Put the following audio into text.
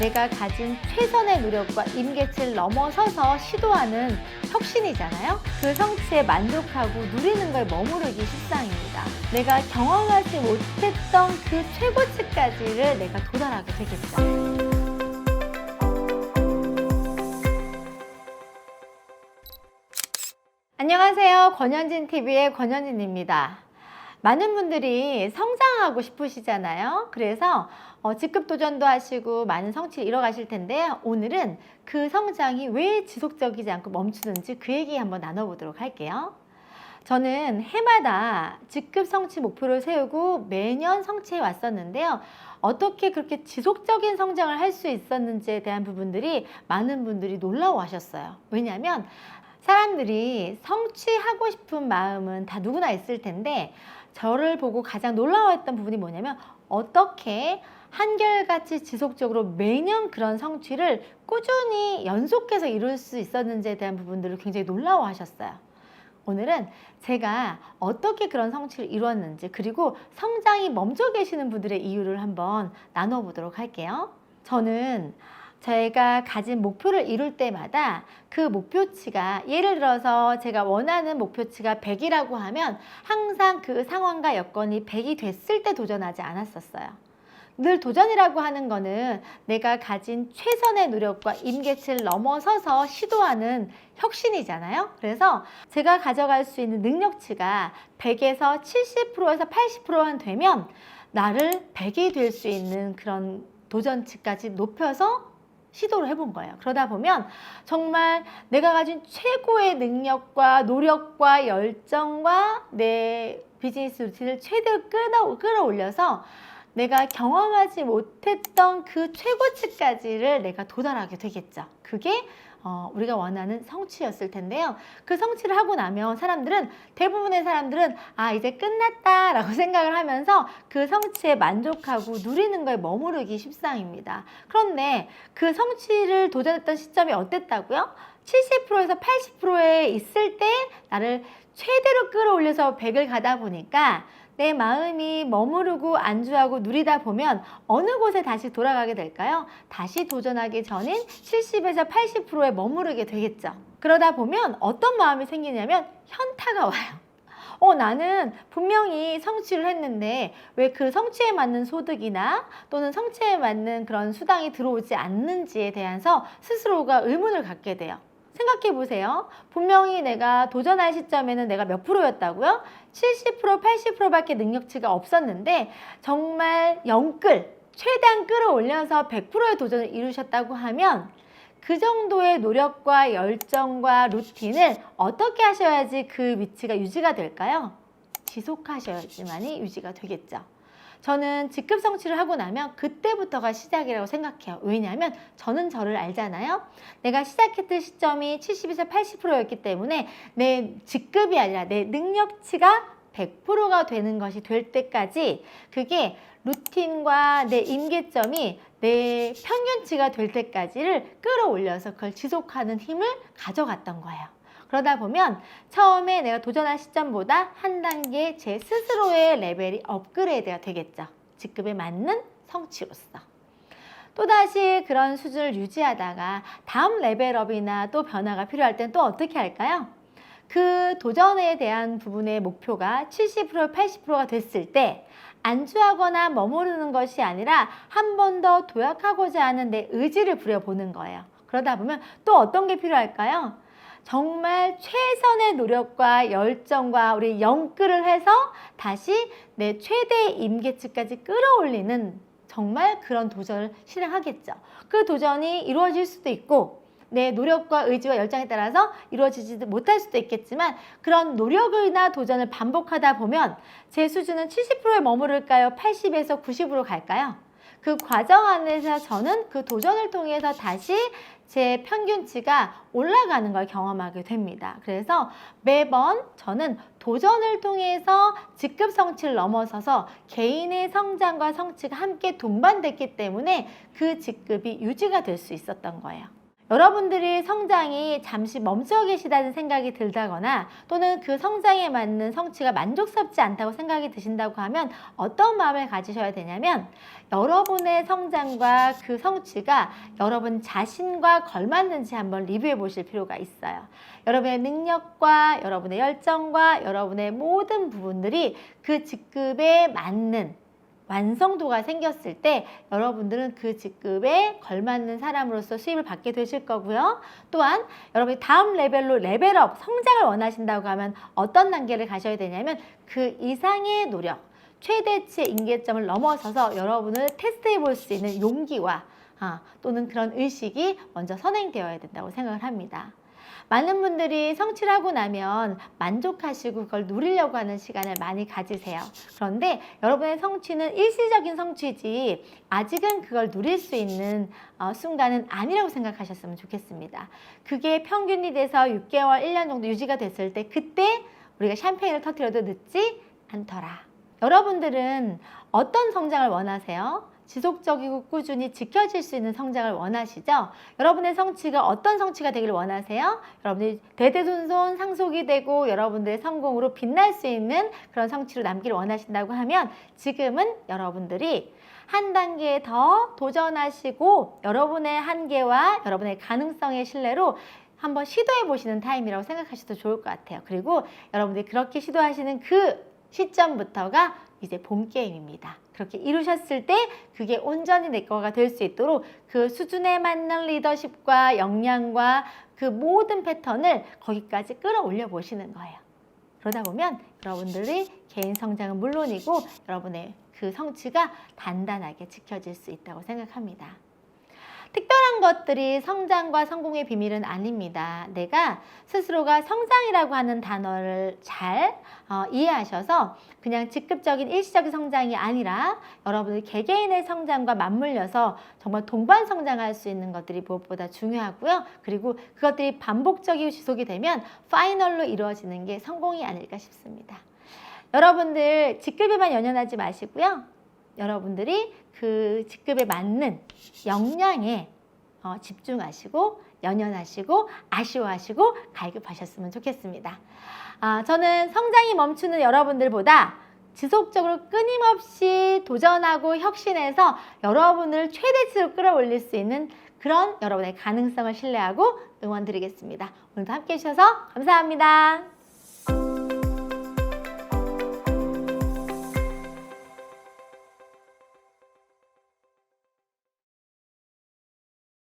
내가 가진 최선의 노력과 임계치를 넘어서서 시도하는 혁신이잖아요. 그 성취에 만족하고 누리는 거에 머무르기 십상입니다. 내가 경험하지 못했던 그 최고치까지를 내가 도달하게 되겠죠. 안녕하세요. 권현진TV의 권현진입니다. 많은 분들이 성장하고 싶으시잖아요. 그래서 직급 도전도 하시고 많은 성취를 이뤄가실 텐데요. 오늘은 그 성장이 왜 지속적이지 않고 멈추는지 그 얘기 한번 나눠보도록 할게요. 저는 해마다 직급 성취 목표를 세우고 매년 성취해 왔었는데요. 어떻게 그렇게 지속적인 성장을 할 수 있었는지에 대한 부분들이 많은 분들이 놀라워하셨어요. 왜냐하면 사람들이 성취하고 싶은 마음은 다 누구나 있을 텐데 저를 보고 가장 놀라워했던 부분이 뭐냐면 어떻게 한결같이 지속적으로 매년 그런 성취를 꾸준히 연속해서 이룰 수 있었는지에 대한 부분들을 굉장히 놀라워하셨어요. 오늘은 제가 어떻게 그런 성취를 이루었는지 그리고 성장이 멈춰 계시는 분들의 이유를 한번 나눠보도록 할게요. 저는 제가 가진 목표를 이룰 때마다 그 목표치가 예를 들어서 제가 원하는 목표치가 100이라고 하면 항상 그 상황과 여건이 100이 됐을 때 도전하지 않았었어요. 늘 도전이라고 하는 거는 내가 가진 최선의 노력과 임계치를 넘어서서 시도하는 혁신이잖아요. 그래서 제가 가져갈 수 있는 능력치가 100에서 70%에서 80%만 되면 나를 100이 될 수 있는 그런 도전치까지 높여서 시도를 해본 거예요. 그러다 보면 정말 내가 가진 최고의 능력과 노력과 열정과 내 비즈니스 루틴을 최대로 끌어올려서 내가 경험하지 못했던 그 최고치까지를 내가 도달하게 되겠죠. 그게 우리가 원하는 성취였을 텐데요. 그 성취를 하고 나면 대부분의 사람들은 이제 끝났다 라고 생각을 하면서 그 성취에 만족하고 누리는 거에 머무르기 십상입니다. 그런데 그 성취를 도전했던 시점이 어땠다고요? 70%에서 80%에 있을 때 나를 최대로 끌어올려서 100을 가다 보니까 내 마음이 머무르고 안주하고 누리다 보면 어느 곳에 다시 돌아가게 될까요? 다시 도전하기 전인 70에서 80%에 머무르게 되겠죠. 그러다 보면 어떤 마음이 생기냐면 현타가 와요. 나는 분명히 성취를 했는데 왜 그 성취에 맞는 소득이나 또는 성취에 맞는 그런 수당이 들어오지 않는지에 대해서 스스로가 의문을 갖게 돼요. 생각해 보세요. 분명히 내가 도전할 시점에는 내가 몇 프로였다고요? 70%, 80%밖에 능력치가 없었는데 정말 최대한 끌어올려서 100%의 도전을 이루셨다고 하면 그 정도의 노력과 열정과 루틴을 어떻게 하셔야지 그 위치가 유지가 될까요? 지속하셔야지만이 유지가 되겠죠. 저는 직급 성취를 하고 나면 그때부터가 시작이라고 생각해요. 왜냐하면 저는 저를 알잖아요. 내가 시작했던 시점이 70에서 80%였기 때문에 내 직급이 아니라 내 능력치가 100%가 되는 것이 될 때까지 그게 루틴과 내 임계점이 내 평균치가 될 때까지를 끌어올려서 그걸 지속하는 힘을 가져갔던 거예요. 그러다 보면 처음에 내가 도전한 시점보다 한 단계 제 스스로의 레벨이 업그레이드가 되겠죠. 직급에 맞는 성취로서. 또다시 그런 수준을 유지하다가 다음 레벨업이나 또 변화가 필요할 땐 또 어떻게 할까요? 그 도전에 대한 부분의 목표가 70%, 80%가 됐을 때 안주하거나 머무르는 것이 아니라 한 번 더 도약하고자 하는 내 의지를 부려보는 거예요. 그러다 보면 또 어떤 게 필요할까요? 정말 최선의 노력과 열정과 우리 영끌을 해서 다시 내 최대의 임계치까지 끌어올리는 정말 그런 도전을 실행하겠죠. 그 도전이 이루어질 수도 있고 내 노력과 의지와 열정에 따라서 이루어지지 못할 수도 있겠지만 그런 노력이나 도전을 반복하다 보면 제 수준은 70%에 머무를까요? 80에서 90으로 갈까요? 그 과정 안에서 저는 그 도전을 통해서 다시 제 평균치가 올라가는 걸 경험하게 됩니다. 그래서 매번 저는 도전을 통해서 직급 성취를 넘어서서 개인의 성장과 성취가 함께 동반됐기 때문에 그 직급이 유지가 될 수 있었던 거예요. 여러분들이 성장이 잠시 멈춰 계시다는 생각이 들다거나 또는 그 성장에 맞는 성취가 만족스럽지 않다고 생각이 드신다고 하면 어떤 마음을 가지셔야 되냐면 여러분의 성장과 그 성취가 여러분 자신과 걸맞는지 한번 리뷰해 보실 필요가 있어요. 여러분의 능력과 여러분의 열정과 여러분의 모든 부분들이 그 직급에 맞는 완성도가 생겼을 때 여러분들은 그 직급에 걸맞는 사람으로서 수입을 받게 되실 거고요. 또한 여러분이 다음 레벨로 레벨업, 성장을 원하신다고 하면 어떤 단계를 가셔야 되냐면 그 이상의 노력, 최대치의 임계점을 넘어서서 여러분을 테스트해 볼 수 있는 용기와 또는 그런 의식이 먼저 선행되어야 된다고 생각을 합니다. 많은 분들이 성취를 하고 나면 만족하시고 그걸 누리려고 하는 시간을 많이 가지세요. 그런데 여러분의 성취는 일시적인 성취지 아직은 그걸 누릴 수 있는 순간은 아니라고 생각하셨으면 좋겠습니다. 그게 평균이 돼서 6개월, 1년 정도 유지가 됐을 때 그때 우리가 샴페인을 터뜨려도 늦지 않더라. 여러분들은 어떤 성장을 원하세요? 지속적이고 꾸준히 지켜질 수 있는 성장을 원하시죠? 여러분의 성취가 어떤 성취가 되기를 원하세요? 여러분들이 대대손손 상속이 되고 여러분들의 성공으로 빛날 수 있는 그런 성취로 남기를 원하신다고 하면 지금은 여러분들이 한 단계 더 도전하시고 여러분의 한계와 여러분의 가능성의 신뢰로 한번 시도해 보시는 타임이라고 생각하셔도 좋을 것 같아요. 그리고 여러분들이 그렇게 시도하시는 그 시점부터가 이제 본 게임입니다. 그렇게 이루셨을 때 그게 온전히 내 거가 될 수 있도록 그 수준에 맞는 리더십과 역량과 그 모든 패턴을 거기까지 끌어올려 보시는 거예요. 그러다 보면 여러분들이 개인 성장은 물론이고 여러분의 그 성취가 단단하게 지켜질 수 있다고 생각합니다. 특별한 것들이 성장과 성공의 비밀은 아닙니다. 내가 스스로가 성장이라고 하는 단어를 잘 이해하셔서 그냥 직급적인 일시적인 성장이 아니라 여러분의 개개인의 성장과 맞물려서 정말 동반 성장할 수 있는 것들이 무엇보다 중요하고요. 그리고 그것들이 반복적이고 지속이 되면 파이널로 이루어지는 게 성공이 아닐까 싶습니다. 여러분들 직급에만 연연하지 마시고요. 여러분들이 그 직급에 맞는 역량에 집중하시고 연연하시고 아쉬워하시고 갈급하셨으면 좋겠습니다. 저는 성장이 멈추는 여러분들보다 지속적으로 끊임없이 도전하고 혁신해서 여러분을 최대치로 끌어올릴 수 있는 그런 여러분의 가능성을 신뢰하고 응원 드리겠습니다. 오늘도 함께 해주셔서 감사합니다.